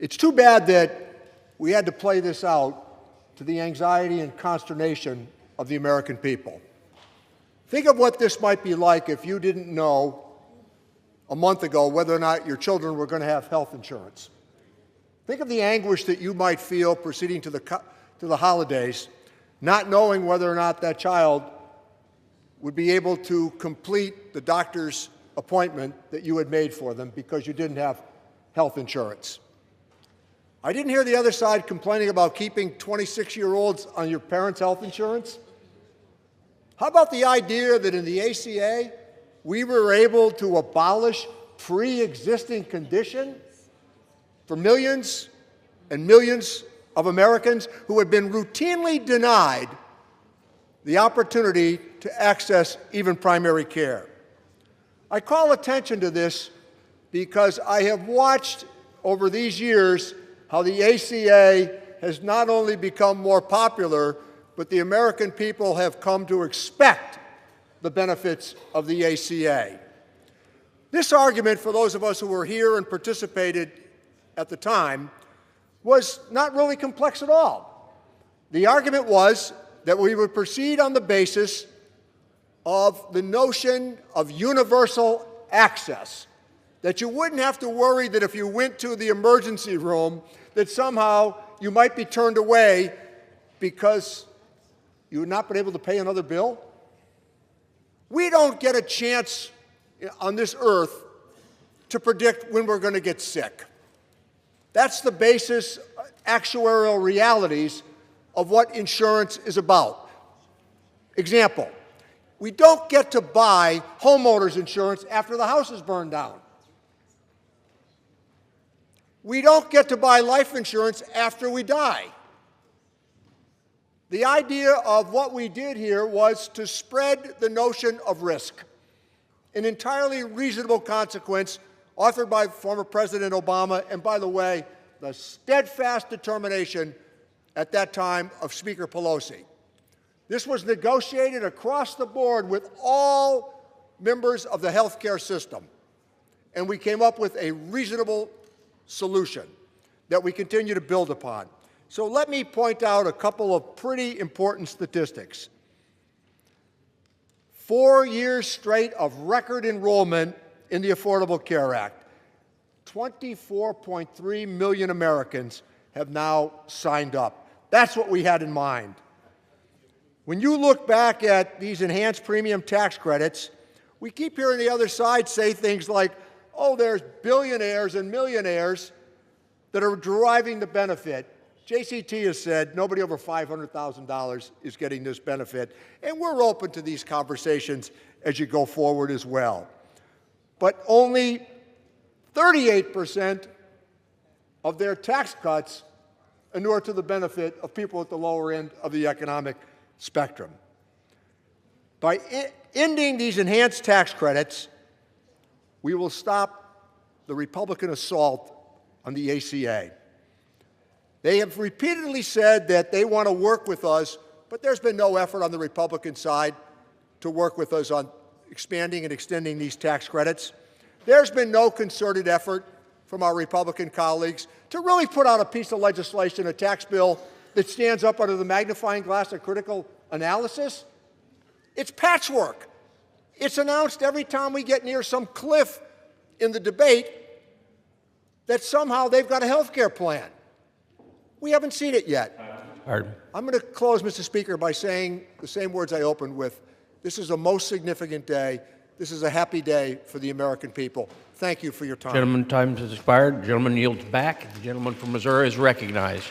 It's too bad that we had to play this out to the anxiety and consternation of the American people. Think of what this might be like if you didn't know a month ago whether or not your children were going to have health insurance. Think of the anguish that you might feel proceeding to the holidays, not knowing whether or not that child would be able to complete the doctor's appointment that you had made for them because you didn't have health insurance. I didn't hear the other side complaining about keeping 26-year-olds on your parents' health insurance. How about the idea that in the ACA, we were able to abolish pre-existing condition for millions and millions of Americans who had been routinely denied the opportunity to access even primary care? I call attention to this because I have watched over these years how the ACA has not only become more popular, but the American people have come to expect the benefits of the ACA. This argument, for those of us who were here and participated at the time, was not really complex at all. The argument was that we would proceed on the basis of the notion of universal access, that you wouldn't have to worry that if you went to the emergency room that somehow you might be turned away because you had not been able to pay another bill. We don't get a chance on this earth to predict when we're going to get sick. That's the basis, actuarial realities of what insurance is about. Example, we don't get to buy homeowners insurance after the house is burned down. We don't get to buy life insurance after we die. The idea of what we did here was to spread the notion of risk, an entirely reasonable consequence authored by former President Obama, and by the way, the steadfast determination at that time of Speaker Pelosi. This was negotiated across the board with all members of the healthcare system, and we came up with a reasonable solution that we continue to build upon. So let me point out a couple of pretty important statistics. 4 years straight of record enrollment in the Affordable Care Act. 24.3 million Americans have now signed up. That's what we had in mind. When you look back at these enhanced premium tax credits, we keep hearing the other side say things like, oh, there's billionaires and millionaires that are deriving the benefit. JCT has said nobody over $500,000 is getting this benefit, and we're open to these conversations as you go forward as well. But only 38% of their tax cuts inure to the benefit of people at the lower end of the economic spectrum. By ending these enhanced tax credits, we will stop the Republican assault on the ACA. They have repeatedly said that they want to work with us, but there's been no effort on the Republican side to work with us on expanding and extending these tax credits. There's been no concerted effort from our Republican colleagues to really put out a piece of legislation, a tax bill, that stands up under the magnifying glass of critical analysis. It's patchwork. It's announced every time we get near some cliff in the debate that somehow they've got a health care plan. We haven't seen it yet. I'm going to close, Mr. Speaker, by saying the same words I opened with. This is a most significant day. This is a happy day for the American people. Thank you for your time. Gentleman, time has expired. The gentleman yields back. The gentleman from Missouri is recognized.